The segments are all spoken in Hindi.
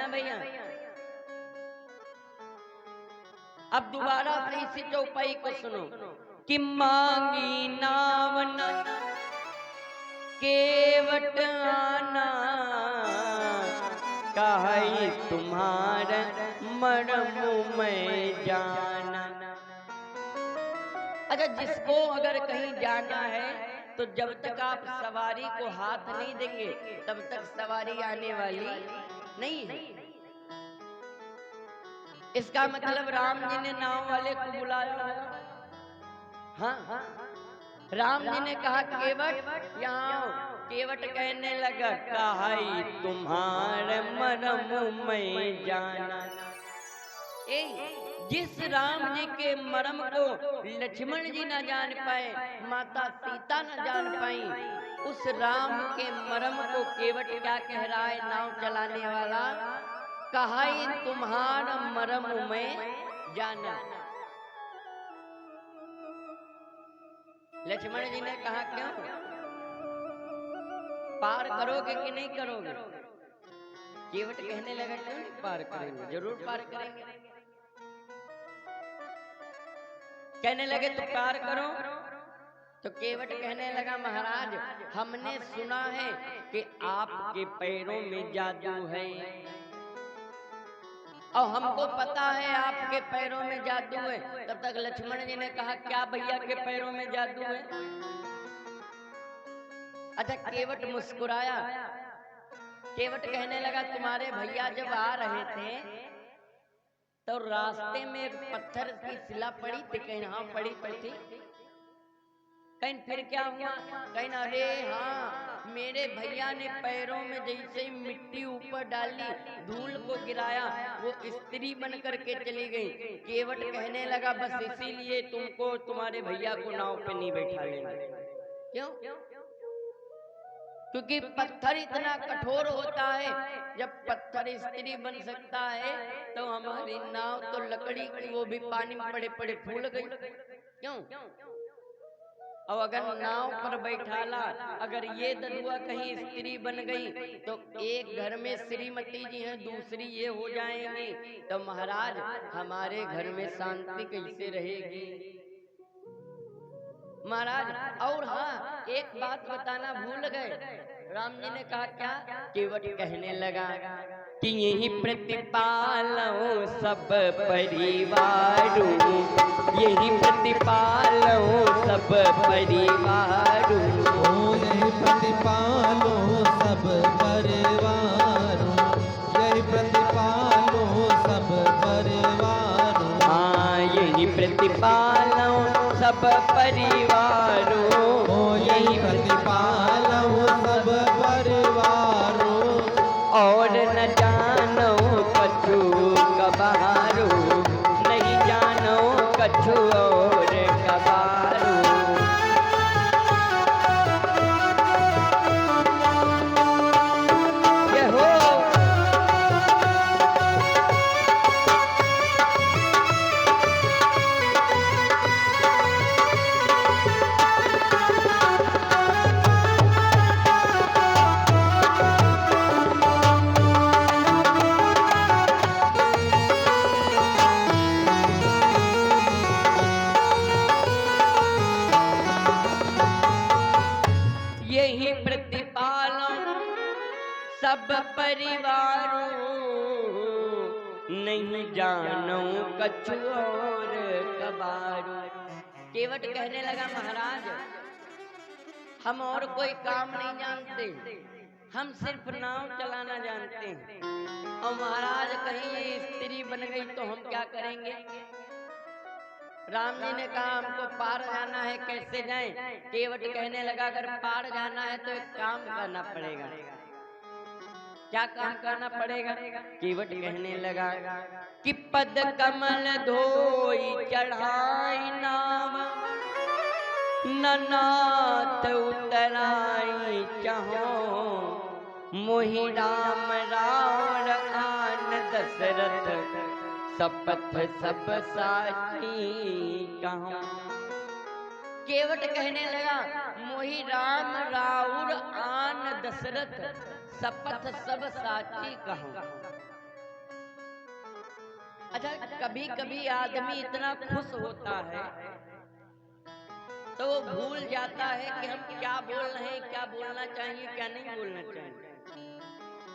ना भैया। अब दोबारा से इसी चौपाई को सुनो कि मांगी नाम न केवट आना, कहाई तुम्हारा मरम में जाना। अच्छा, जिसको अगर कहीं जाना है तो जब तक आप सवारी को हाथ नहीं देंगे तब तक सवारी आने वाली नहीं है। इसका मतलब राम जी ने नाव वाले को बुलाया होगा। हाँ, राम जी ने कहा केवट यहाँ आओ। केवट कहने लगा कहाई तुम्हारे मरम में जाना। जिस राम जी के मरम को लक्ष्मण जी न जान पाए, माता सीता न जान पाई, उस राम के मरम को केवट क्या कह रहा है नाव चलाने वाला, कहाई तुम्हारा मरम में जाना। लक्ष्मण जी ने कहा क्यों पार करोगे कि नहीं करोगे? केवट कहने लगा क्यों नहीं पार करेंगे, जरूर पार करेंगे। कहने लगे तो पार करो। तो केवट कहने लगा महाराज हमने सुना है कि आपके पैरों में जादू है, और हमको पता है आपके पैरों में जादू है। तब तक लक्ष्मण जी ने कहा क्या भैया के पैरों में जादू है? अच्छा, केवट मुस्कुराया। केवट कहने लगा तुम्हारे भैया जब आ रहे थे तो रास्ते में एक पत्थर की शिला पड़ी थी। कहीं हाँ पड़ी तो थी। कहीं फिर क्या हुआ? कहीं अरे हाँ, मेरे भैया ने पैरों में जैसे ही मिट्टी ऊपर डाली, धूल को गिराया, वो स्त्री बन करके चली गई। केवट कहने लगा बस इसीलिए तुमको तुम्हारे भैया को नाव पे नहीं बैठा लेंगे। क्यों? क्योंकि पत्थर इतना कठोर होता है। जब पत्थर स्त्री बन सकता है तो हमारी नाव तो लकड़ी की, वो भी पानी में पड़े पड़े फूल गई। क्यों? और अगर नाव पर बैठाला, अगर ये ददुआ कहीं स्त्री बन गई तो एक घर में श्रीमती जी हैं, दूसरी ये हो जाएंगी, तो महाराज हमारे घर में शांति कैसे रहेगी महाराज। और हाँ, एक बात बताना भूल गए। राम जी ने कहा क्या? केवट कहने लगा कि यही प्रतिपालो सब परिवारों, यही प्रतिपालो सब परिवारों, यही प्रतिपालो सब परिवारों, यही प्रतिपालो सब परिवारों। हाँ, यही प्रतिपालो सब परिवारों, यही प्रतिपालो सब परिवारों। और न जानो कछु कबारो, नहीं जानो कछु और कबारो। ये हो यही प्रतिपालो सब परिवारों, नहीं जानो कछु और कबारो। केवट कहने लगा महाराज हम और कोई काम नहीं जानते, हम सिर्फ नाव चलाना जानते हैं। और महाराज कहीं ये स्त्री बन गई तो हम क्या करेंगे? राम जी ने कहा हमको पार जाना है, कैसे जाएं? केवट कहने लगा अगर पार जाना है तो एक काम करना पड़ेगा। क्या काम करना पड़ेगा? केवट कहने लगा कि पद कमल धोई चढ़ाई नाव, ननाथ उतराई चाहो, मोहि राम रावण आन दशरथ, शपथ सब साची कहूं। केवट कहने लगा मोहि राम राउर आन दशरथ, शपथ सब साची कहूं। अच्छा, कभी कभी आदमी इतना खुश होता है तो वो भूल जाता है कि हम क्या बोल रहे हैं, क्या बोलना चाहिए, क्या नहीं बोलना चाहिए।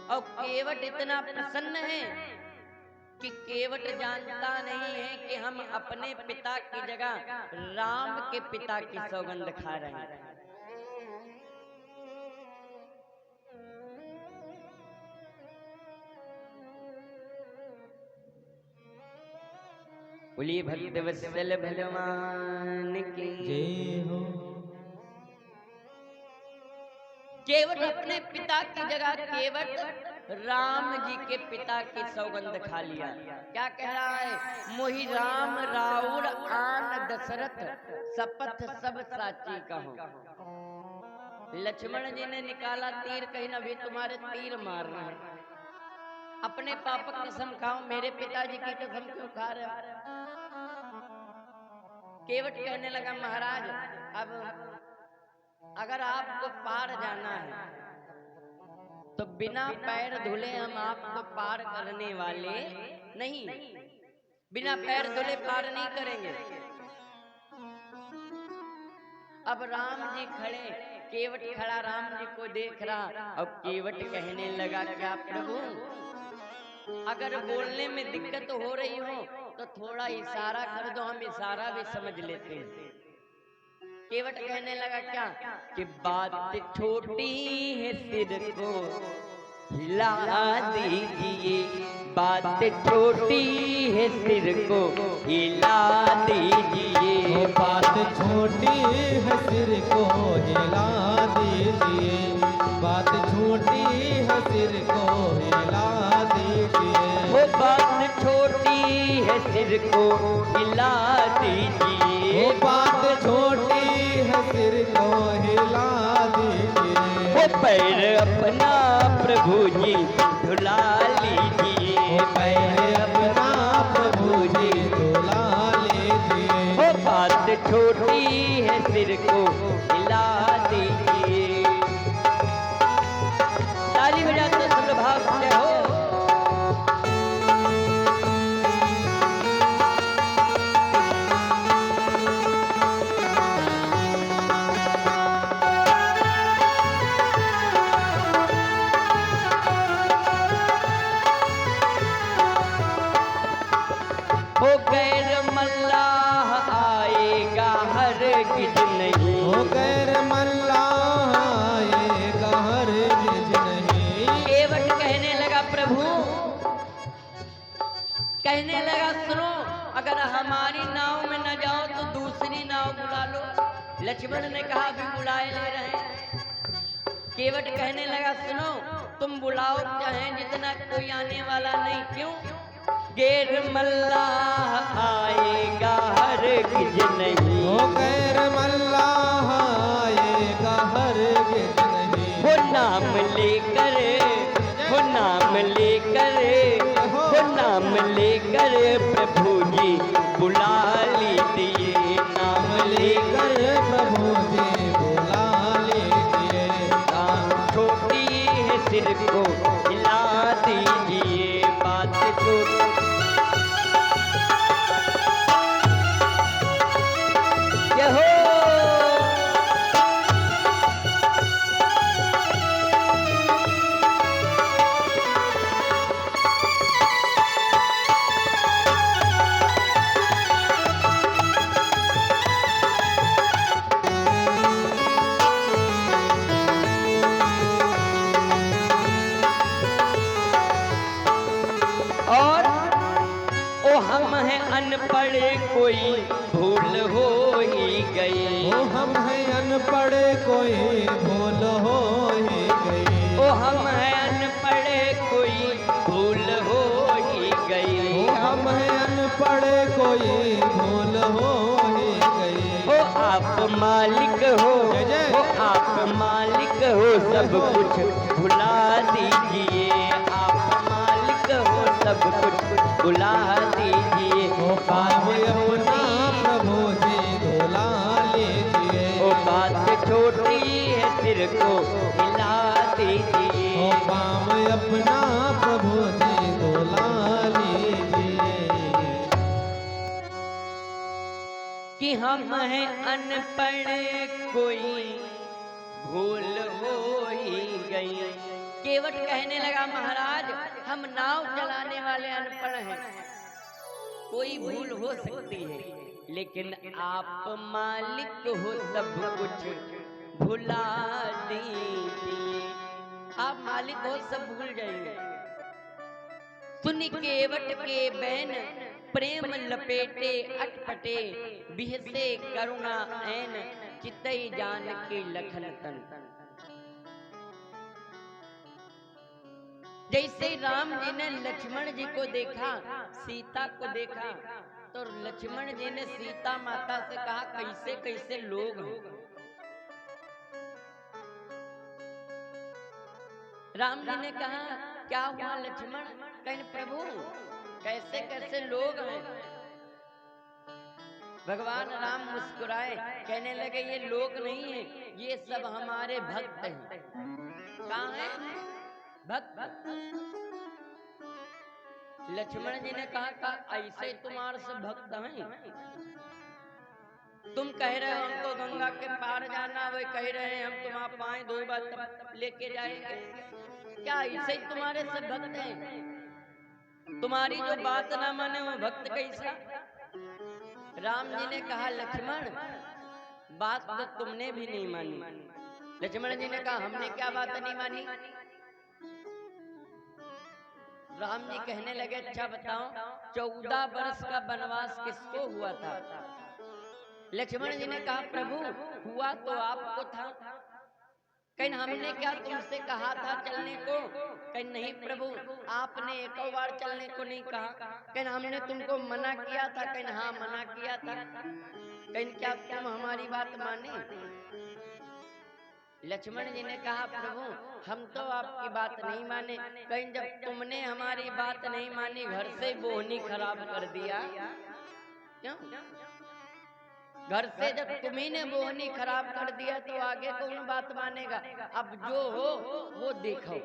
और केवट इतना प्रसन्न है कि केवट जानता नहीं है कि हम अपने पिता की जगह राम के पिता की सौगंध खा रहे हैं। बोलिए भक्त वत्सल भगवान की जय हो। केवट अपने पिता की जगह केवट राम जी के पिता की सौगंध खा लिया। क्या कह रहा है? मोहि राम राउर आन दशरथ शपथ सब साची कहो। लक्ष्मण जी ने निकाला तीर, कहीं ना भी तुम्हारे तीर मार रहे हैं। अपने पापा की कसम खाओ, मेरे पिताजी की कसम क्यों खा रहे हो? केवट कहने लगा महाराज, अब अगर आपको पार जाना है तो बिना पैर धुले हम आपको पार करने वाले नहीं, बिना पैर धुले पार नहीं करेंगे। अब राम जी खड़े, केवट खड़ा राम जी को देख रहा। अब केवट कहने लगा, क्या प्रभु अगर बोलने में दिक्कत हो रही हो तो थोड़ा इशारा कर दो, हम इशारा भी समझ लेते हैं। केवट कहने लगा क्या कि बात छोटी है सिर को हिला दीजिए, बात छोटी है सिर को हिला दीजिए, बात छोटी है सिर को हिला दीजिए, बात छोटी है सिर को हिला दीजिए, वो बात छोटी है सिर को हिला दीजिए, वो बात छोटी है सिर को हिला दीजिए, वो पैर अपना प्रभु जी धुला लीजिए, वो पैर अपना प्रभु जी धुला लीजिए, वो बात छोटी है सिर को हिला दीजिए। ताली बजाते सब लोग भाव से हो। हो गैर मल्लाह आएगा हरगिज नहीं, हो गैर मल्लाह आएगा हरगिज नहीं। केवट कहने लगा प्रभु, कहने लगा सुनो, अगर हमारी नाव में न जाओ तो दूसरी नाव बुला लो। लक्ष्मण ने कहा भी बुलाए ले रहे हैं। केवट कहने लगा सुनो, तुम बुलाओ चाहे जितना, कोई आने वाला नहीं। क्यों? गैर मल्लाह आएगा हरगिज नहीं, हो गैर मल्लाह आएगा हरगिज नहीं। वो नाम लेकर, वो नाम लेकर, वो नाम लेकर प्रभु जी बुला लीजिए, नाम लेकर प्रभु जी बुला लीजिए, बात छोटी है सिर को हिला दीजिए, बात छोटी। ये हो और ओ हम हैं अनपढ़ कोई भूल हो ही गई, ओ हम हैं अनपढ़ कोई भूल हो ही गई, ओ हम हैं अनपढ़ कोई भूल हो ही गई, ओ हम हैं अनपढ़ कोई भूल हो ही गई। ओ आप मालिक हो, जय जय। ओ आप मालिक हो, सब कुछ भुला दीजिए, आप मालिक हो, सब कुछ भुला दीजिए, ओ पाव अपना प्रभु जी धुला लीजिए, ओ बात छोटी है सिर को हिला दीजिए, ओ पाव अपना प्रभु जी धुला लीजिए। हम हैं अनपढ़ कोई भूल हो ही गई। केवट कहने लगा महाराज हम नाव चलाने वाले अनपढ़ हैं, कोई भूल हो सकती है, लेकिन आप मालिक हो सब कुछ भुला दीजिए, आप मालिक हो सब भूल जाइए। सुन केवट के बैन प्रेम लपेटे अटपटे, बिहसे करुणा ऐन चितई जान के लखन तन। जैसे राम जी ने लक्ष्मण जी को देखा, सीता को देखा, तो लक्ष्मण जी ने सीता माता से कहा कैसे कैसे लोग हैं। राम जी ने कहा क्या हुआ लक्ष्मण? कहीं प्रभु कैसे कैसे लोग हैं। भगवान राम मुस्कुराए, कहने लगे ये लोग नहीं है, ये सब हमारे भक्त हैं। कहाँ है भक्त? लक्ष्मण जी ने कहा ऐसे तुम्हारे से भक्त हैं? तुम कह रहे हो हमको गंगा के पार जाना, वे कह रहे हैं हम तुम्हारा पाए धोबा तब लेके जाएंगे, क्या ऐसे ही तुम्हारे से भक्त हैं? तुम्हारी जो बात ना माने वो भक्त कैसा? राम जी ने कहा लक्ष्मण बात तो तुमने भी नहीं मानी। लक्ष्मण जी ने कहा हमने क्या बात नहीं मानी? राम जी कहने लगे अच्छा बताओ 14 वर्ष का वनवास किसको हुआ था? लक्ष्मण जी ने कहा प्रभु हुआ तो आपको था, कहीं हमने क्या तुमसे कहा था चलने को? कहीं नहीं प्रभु आपने एक बार चलने को नहीं कहा, कहीं हमने तुमको मना किया था? कहीं हाँ मना किया था। कहीं क्या तुम हमारी बात माने? लक्ष्मण जी ने कहा प्रभु हम तो आपकी बात नहीं माने, कहीं जब तुमने हमारी बात नहीं मानी घर से बोहनी खराब कर दिया। क्यों? घर से जब तुम्ही ने बोहनी खराब कर दिया तो आगे कौन बात मानेगा? अब जो हो वो देखो।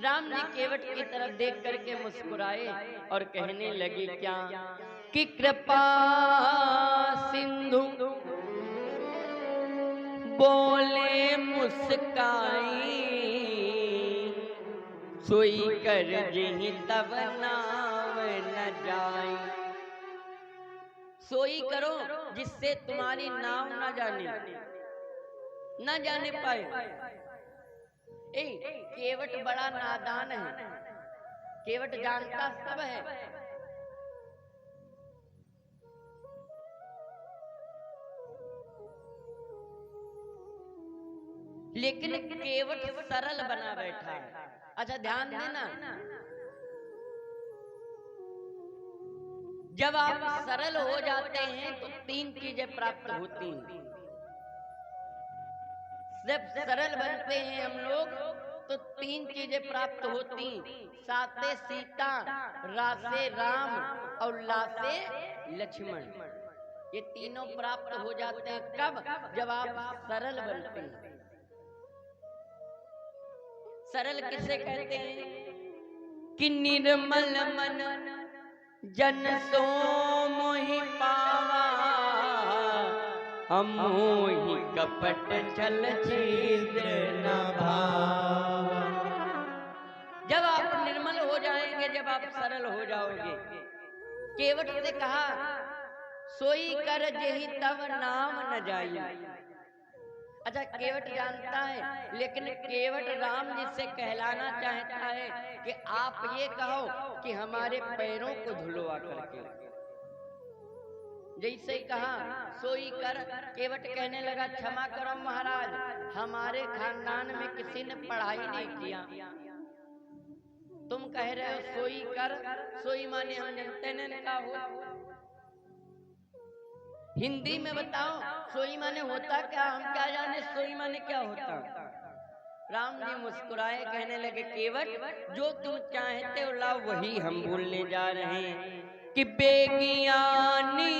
राम जी केवट की तरफ देख करके मुस्कुराए और कहने लगे क्या कि कृपा सिंधु बोले मुस्काई, सोई कर जिहि तब नाव न जाई। सोई करो जिससे तुम्हारी नाव न जाने पाए। केवट बड़ा नादान है, केवट जानता सब है। लेकिन केवट सरल बना बैठा है। अच्छा ध्यान देना, जब आप सरल हो जाते हैं तो 3 चीजें प्राप्त होती हैं। जब सरल बनते हैं हम लोग तो 3 चीजें प्राप्त होती, साते सीता, रासे राम और लासे लक्ष्मण। ये तीनों प्राप्त हो जाते हैं कब? जब आप सरल बनते हैं। सरल किसे कहते हैं? कि निर्मल मन जन सो मोहि पावा, हम मोहि कपट छल छिद्र न भावा। जब आप निर्मल हो जाएंगे, जब आप सरल हो जाओगे, केवट से कहा सोई कर जेहि तब नाम न जाई। अच्छा केवट जानता है, लेकिन केवट राम जी से कहलाना चाहता है कि आप ये कहो कि हमारे पैरों को धुलवा करके। जैसे ही कहा सोई कर, केवट कहने लगा क्षमा करो महाराज, हमारे खानदान में किसी ने पढ़ाई नहीं किया। तुम कह रहे हो सोई कर, सोई माने हम जानते नहीं क्या हो। हिंदी में बताओ सोई माने होता क्या? हम क्या जाने सोई माने क्या होता। राम जी मुस्कुराए, कहने लगे केवट जो तुम चाहते हो लाओ वही हम बोलने जा रहे हैं। कि बेगियानी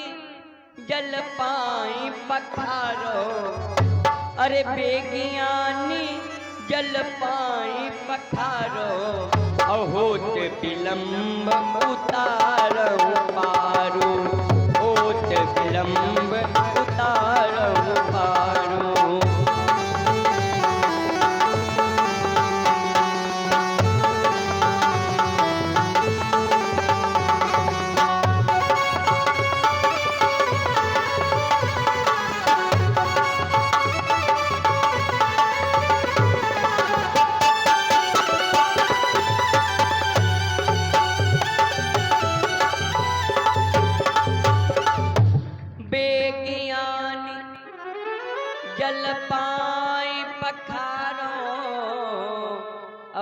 जल पाई पखारो, अरे बेगियानी जल पाई पखारो, अहोत विलंब उतारो पारो, होत विलंब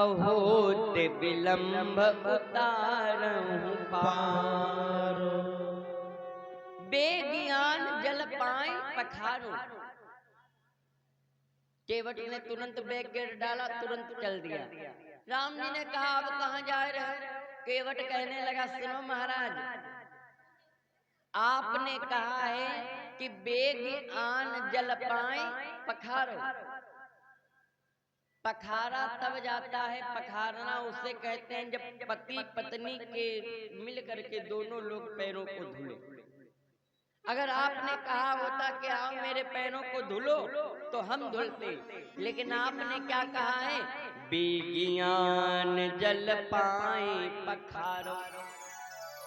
अहोत विलंब उतारहूं पार। बेज्ञान जल पाए पखारो। केवट ने तुरंत बैग गिर डाला, तुरंत चल दिया। राम जी ने कहा अब कहाँ जा रहे हो? केवट कहने लगा सुनो महाराज, आपने कहा है कि बेग आन जल पाए पखारो। पखारा तब जाता है, पखारना उसे कहते हैं जब पति पत्नी के मिल करके दोनों लोग पैरों को धुले। अगर आपने कहा होता कि आओ मेरे पैरों को धुलो तो हम धुलते, लेकिन आपने क्या कहा है? बेगियान जल पाए पखारो।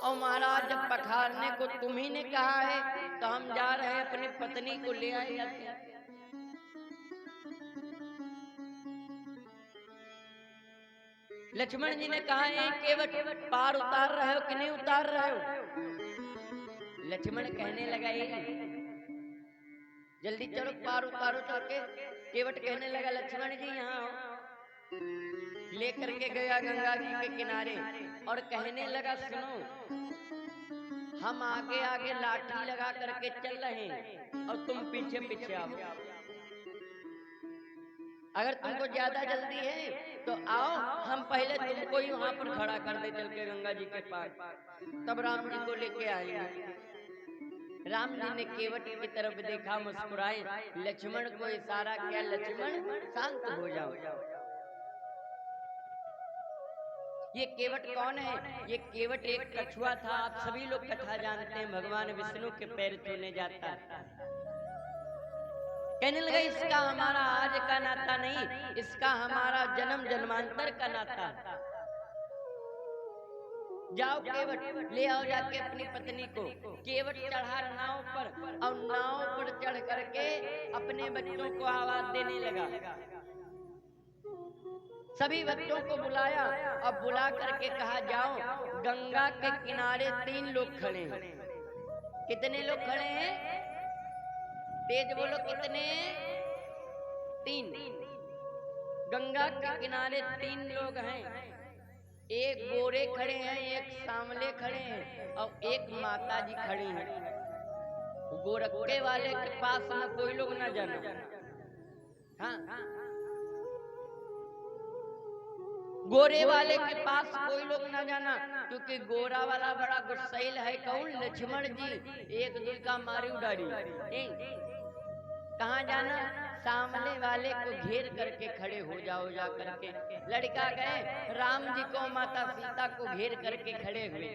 और महाराज जब पखारने को तुम्ही ने कहा है तो हम जा रहे हैं अपनी पत्नी को ले आए जाते हैं। लक्ष्मण जी ने कहा है केवट पार उतार रहे हो कि नहीं उतार रहे हो? लक्ष्मण कहने लगा जल्दी चलो पार उतारो चल के। केवट कहने लगा लक्ष्मण जी यहाँ आओ। लेकर के गया गंगा जी के किनारे और कहने लगा सुनो, हम आगे आगे लाठी लगा करके चल रहे हैं और तुम पीछे पीछे आओ। अगर तुमको ज्यादा जल्दी है तो आओ, हम पहले तुमको ही वहां पर खड़ा कर दे चल के गंगा जी के पास, तब राम जी को लेके आएंगे। राम जी ने केवट की तरफ देखा, मुस्कुराए, लक्ष्मण को इशारा किया, लक्ष्मण शांत हो जाओ। ये केवट कौन है? ये केवट एक कछुआ था। आप सभी लोग कथा जानते हैं, भगवान विष्णु के पैर छूने जाता है। कहने लगा इसका हमारा आज का नाता नहीं, इसका हमारा जन्म जन्मांतर का नाता। जाओ केवट ले आओ जाके अपनी पत्नी को। केवट चढ़ा नाव पर और नाव पर चढ़ करके अपने बच्चों को आवाज देने लगा। सभी बच्चों को बुलाया और बुला करके कहा जाओ, गंगा के किनारे 3 लोग खड़े हैं। कितने लोग खड़े हैं? तेज बोलो कितने? 3। गंगा के किनारे 3 लोग हैं। एक गोरे खड़े हैं, एक सांवले खड़े हैं और एक माता जी खड़ी हैं। गोरखे वाले के पास में कोई लोग ना जाना। हाँ, गोरे वाले के पास कोई लोग ना जाना, क्योंकि गोरा वाला बड़ा गुस्सैल है। कौन? लक्ष्मण जी। एक दूसरे का मारी उडारी। कहाँ जाना? सामने वाले को घेर करके खड़े हो जाओ जा करके। लड़का गए, राम जी को माता सीता को घेर करके खड़े हुए।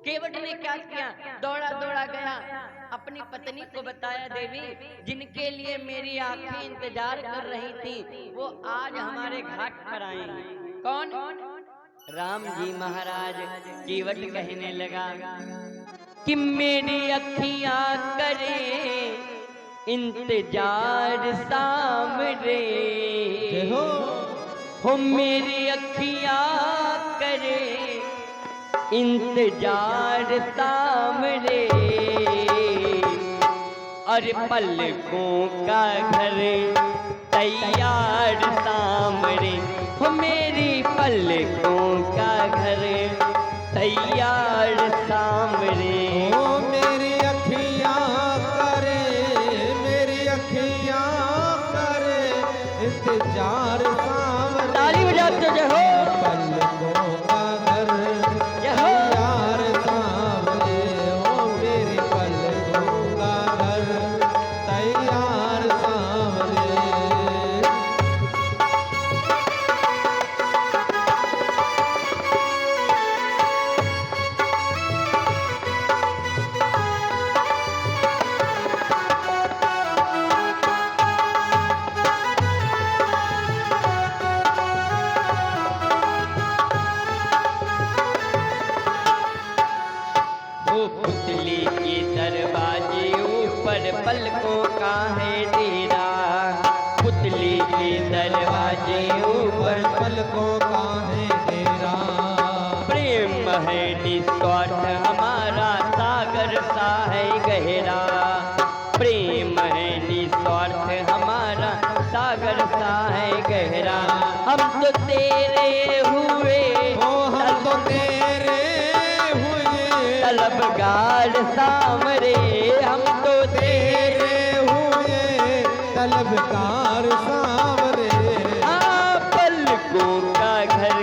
केवट ने क्या किया? दौड़ा दौड़ा गया, अपनी पत्नी को बताया, देवी जिनके लिए मेरी आंखें इंतजार कर रही थी वो आज हमारे घाट पर आए हैं। कौन? राम जी महाराज। केवट कहने लगा कि मेरी अखियां करे इंतजार सामने हो, मेरी अखियां करे इंतजार सामने, और पलकों का घर तैयार सामने हो, मेरी पलकों का घर तैयार सामने। ओ मेरी अखियां करे, मेरी अखियां करे इंतजार सामने। ताली बजाते जय हो। पलकों का घर तैयार सामने हो, मेरी पलकों का घर तैयार सामने। सागर सा है गहरा, हम तो तेरे हुए ओ हम तो तेरे हुए तलबगार सामरे, हम तो तेरे हुए तलबगार सांवरे। पलकों का घर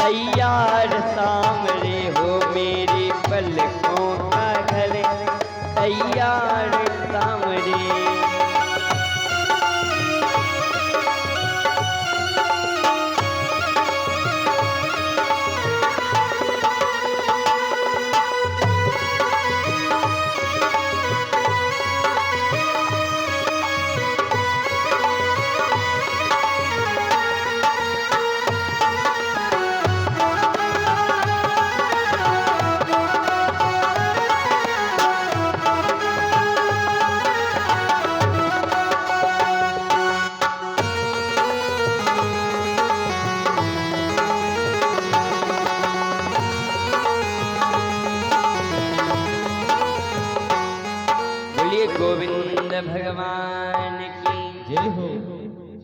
तैयार सामरे हो, मेरी पलकों का घर तैयार सामरे। गोविंद भगवान की जय हो।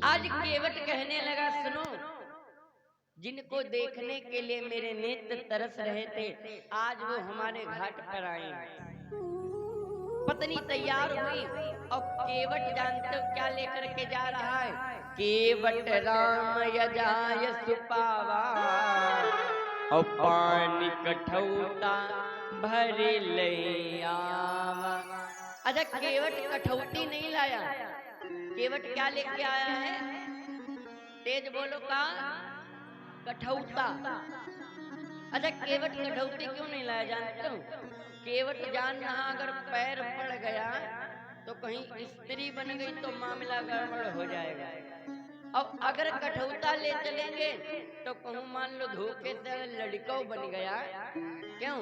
आज केवट कहने लगा, सुनो, जिनको देखने के लिए मेरे नेत्र तरस रहे थे, आज वो हमारे घाट पर आए। पत्नी तैयार हुई और केवट जानते हो क्या लेकर के जा रहा है? केवट राम यजाय सुपावा और पानी कठौता भरे ले आवा। अच्छा, केवट कठौती नहीं लाया, केवट क्या लेके आया है? तेज बोलो का कठौता। अच्छा, केवट कठौती क्यों नहीं लाया जानते हो? केवट जान रहा अगर पैर पड़ गया तो कहीं स्त्री बन गई तो मामला गड़बड़ हो जाएगा, और अगर कठौता ले चलेंगे तो कहूँ मान लो धोखे से लड़का बन गया, क्यों?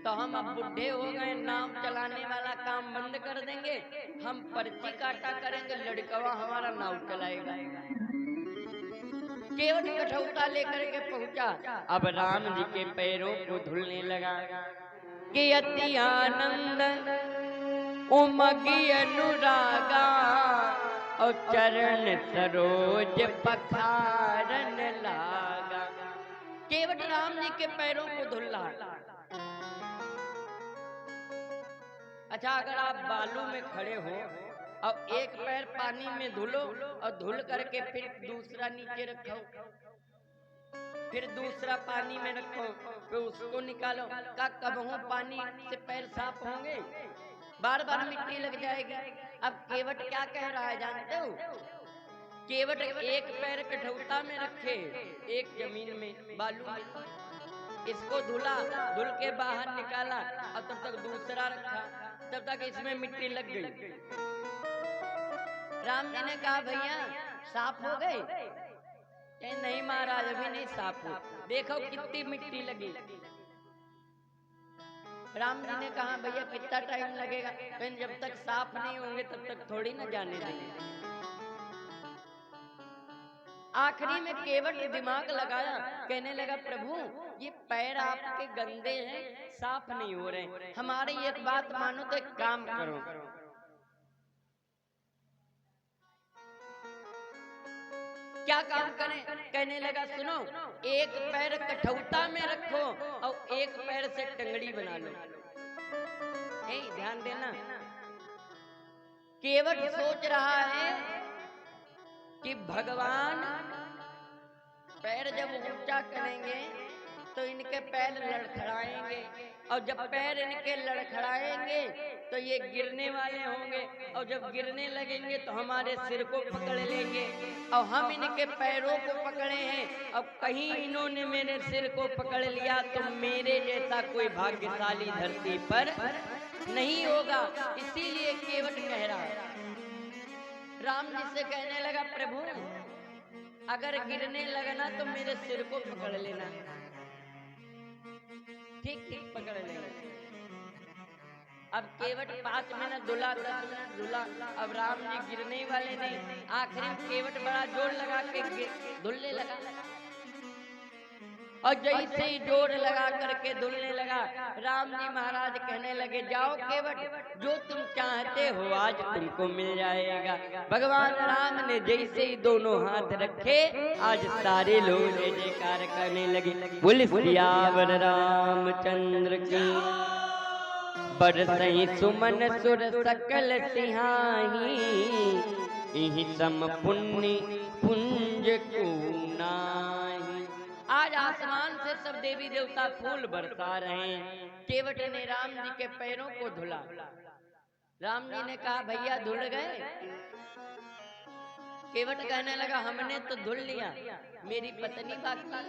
तो हम अब बुढ़े हो गए, नाव चलाने वाला काम बंद कर देंगे, हम पर्ची काटा करेंगे, लड़कवा हमारा नाव चलाएगा। केवट कठौता लेकर के पहुंचा, अब राम जी के पैरों को धुलने लगा कि अति आनंद उमगी अनुरागा और चरण सरोज पखारन लागा। केवट राम जी के पैरों को धुल रहा। अच्छा, अगर आप बालू में खड़े हो और एक पैर पानी में धुलो और धुल करके फिर दूसरा नीचे रखो, फिर दूसरा पानी में रखो, फिर उसको निकालो, का कबहू पानी से पैर साफ होंगे? बार बार मिट्टी लग जाएगी। अब केवट क्या कह रहा है जानते हो? केवट एक पैर कठौता में रखे, एक जमीन में बालू में, इसको धुला, धुल के बाहर निकाला और तब तक दूसरा रखा, तब तक इसमें मिट्टी लग गई। राम जी ने कहा, भैया साफ हो गए? नहीं महाराज, अभी नहीं साफ हो, देखो कितनी मिट्टी लगी। राम जी ने कहा, भैया कितना टाइम लगेगा? जब तक साफ नहीं होंगे तब तक थोड़ी ना जाने देंगे। आखिरी में केवट दिमाग लगाया, कहने लगा, प्रभु ये पैर आपके गंदे हैं, साफ नहीं हो रहे, हमारी एक बात मानो तो एक काम करो, क्या काम करें? कहने लगा, सुनो, एक पैर कठौता में रखो और एक पैर से टंगड़ी बना लो। ध्यान देना, केवट सोच रहा है कि भगवान पैर जब ऊंचा करेंगे तो इनके पैर लड़खड़ाएंगे, और जब पैर इनके लड़खड़ाएंगे तो ये गिरने वाले होंगे, और जब गिरने लगेंगे तो हमारे सिर को पकड़ लेंगे, और हम इनके पैरों को पकड़े हैं, अब कहीं इन्होंने मेरे सिर को पकड़ लिया तो मेरे जैसा कोई भाग्यशाली धरती पर नहीं होगा। इसीलिए केवट कह रहा है। राम जी से कहने लगा, प्रभु अगर गिरने लगना तो मेरे सिर को पकड़ लेना। ठीक ठीक पकड़ लेना। अब केवट 5 मिनट धुला, 10 मिनट धुला, अब राम जी गिरने वाले नहीं। आखिरी केवट बड़ा जोर लगा के धुलने लगा। और जैसे ही जोर लगा करके धुलने लगा, राम जी महाराज कहने लगे, जाओ केवट, जो तुम चाहते हो आज तुमको मिल जाएगा। भगवान राम ने जैसे ही दोनों हाथ रखे, आज सारे लोग जय जयकार करने लगे। बोले सियावर रामचंद्र की, बरसई सुमन सुर सकल सिहाही, इहि सम पुण्य पुंज को नाही। आज आसमान से सब देवी देवता फूल बरसा रहे हैं। केवट ने राम जी के पैरों को धुला। राम जी ने कहा, भैया धुल गए? केवट कहने लगा, हमने तो धुल लिया, मेरी पत्नी बाकी।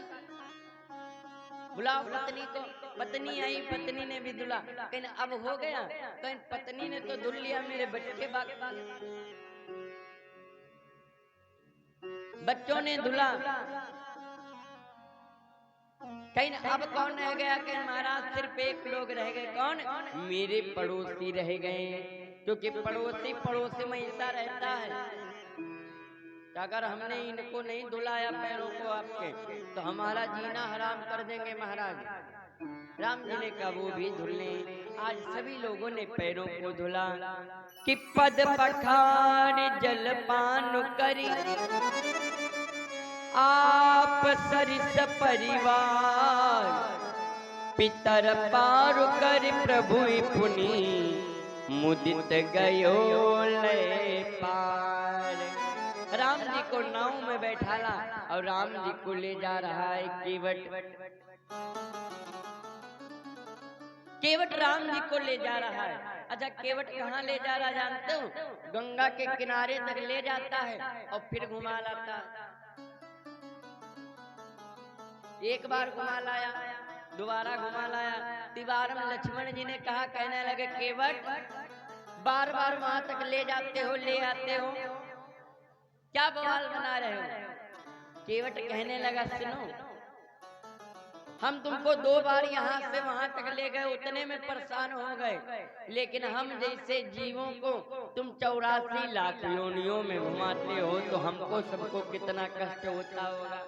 बुलाओ पत्नी को। पत्नी आई, पत्नी ने भी धुला। कहने अब हो गया? कहने पत्नी ने तो धुल लिया, मेरे बच्चे बाकी। बच्चों ने धुला। कहीं अब कौन रह गया? कहीं महाराज सिर्फ एक लोग रह गए। कौन? मेरे पड़ोसी रह गए, क्योंकि पड़ोसी पड़ोसी में ऐसा रहता है, अगर हमने इनको नहीं धुलाया पैरों को आपके, तो हमारा जीना हराम कर देंगे महाराज। राम जी ने कहा वो भी धुलने। आज सभी लोगों ने पैरों को धुला। कि पद पठार जलपान करी, आप सरिस परिवार, पितर पार कर प्रभु पुनि, मुदित गयो ले पार। राम जी को नाव में बैठाला और राम जी को ले जा रहा है केवट। केवट राम जी को ले जा रहा है। अच्छा, केवट कहाँ ले जा रहा जानते हो? गंगा के किनारे तक ले जाता है और फिर घुमा लाता है। एक बार घुमा लाया, दोबारा घुमा लाया। तिवारम लक्ष्मण जी ने कहा, कहने लगे, केवट बार बार वहां तक ले जाते हो, ले आते हो, क्या बवाल बना रहे हो? केवट कहने लगा, सुनो, हम तुमको 2 बार यहाँ से वहां तक ले गए, उतने में परेशान हो गए, लेकिन हम जैसे जीवों को तुम 84 लाख योनियों में घुमाते हो, तो हमको सबको कितना कष्ट होता होगा।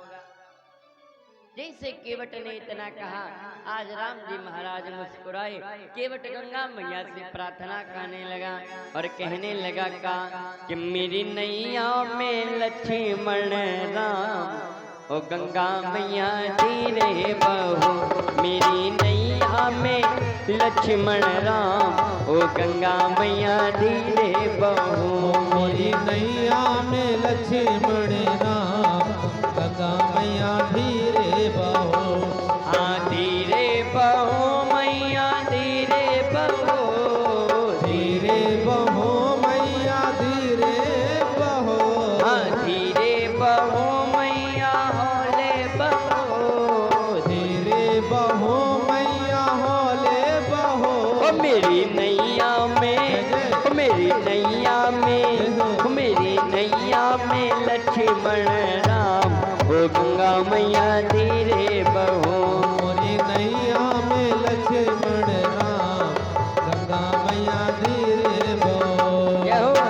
जैसे केवट ने इतना कहा, आज राम जी महाराज मुस्कुराए। केवट गंगा मैया से प्रार्थना करने लगा और कहने लगा का कि मेरी नैया में लक्ष्मण राम, ओ गंगा मैया धीरे बहो, मेरी नैया में लक्ष्मण राम, ओ गंगा मैया धीरे बहो, मेरी नैया में लक्ष्मण राम, गंगा मैया धीरे बहो। हाँ धीरे बहो मैया धीरे बहो, धीरे बहो मैया धीरे बहो। हाँ धीरे बहो मैया होले बहो, धीरे बहो मैया होले बहो। ओ मेरी नैया में, ओ मेरी नैया में, ओ मेरी नैया में लक्ष्मण राम, ओ गंगा मैया धीरे बहो, मोरी नैया में लक्ष्मण राम, गंगा मैया धीरे बहो। जय हो।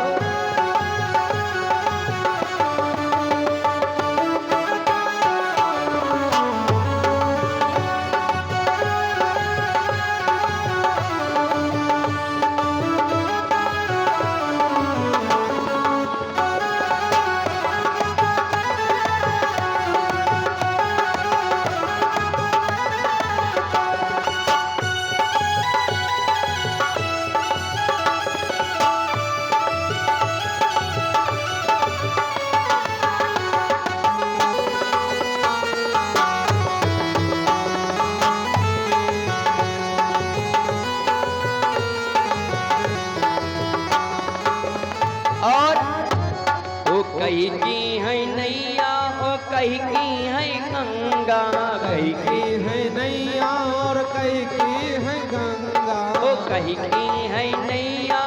कही की है नैया, ओ कही की है गंगा, कही की है नैया और कही की है गंगा। ओ कही की है नैया,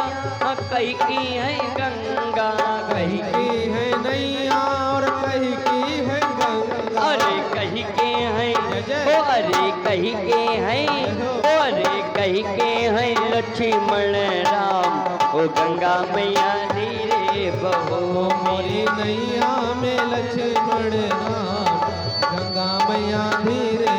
ओ कही की है गंगा, कही की है नैया और कही की है गंगा। अरे कही के हैं, ओ अरे कही के हैं, ओ अरे कही के हैं लक्ष्मण राम, ओ गंगा मैया धीरे बहो, मोरी नैया में लक्ष्मण राम, गंगा मैया धीरे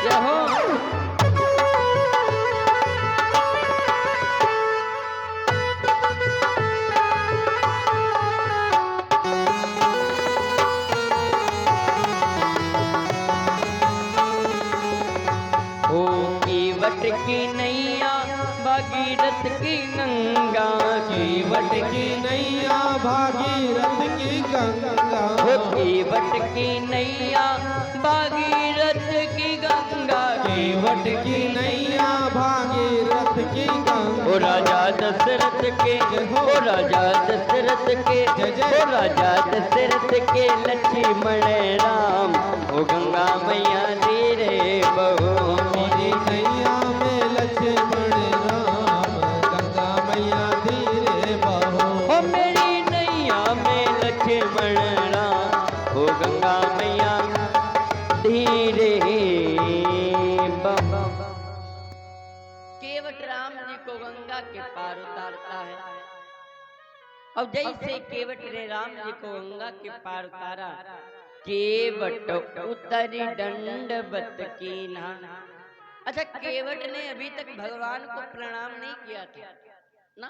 जय हो। ओ केवट की नैया भागीरथ की गंगा, केवट की नैया भागीरथ की गंगा ओ केवट की नैया भागीरथ की गंगा, केवट की नैया भागीरथ की गंगा ओ राजा दशरथ के, ओ राजा दशरथ के, ओ राजा दशरथ के लक्ष्मण राम, ओ गंगा मैया धीरे बहो। मेरी नैया में लक्ष्मण राम गंगा मैया धीरे बहो ओ मेरी नैया में लक्ष्मण राम, ओ गंगा मैया धीरे बहो। केवट राम जी को गंगा के पार उतारता है, और जैसे केवट ने राम जी को गंगा के पार उतारा, केवट उतरी दंडवत कीन्हा। अच्छा, केवट ने अभी तक भगवान को प्रणाम नहीं किया था ना,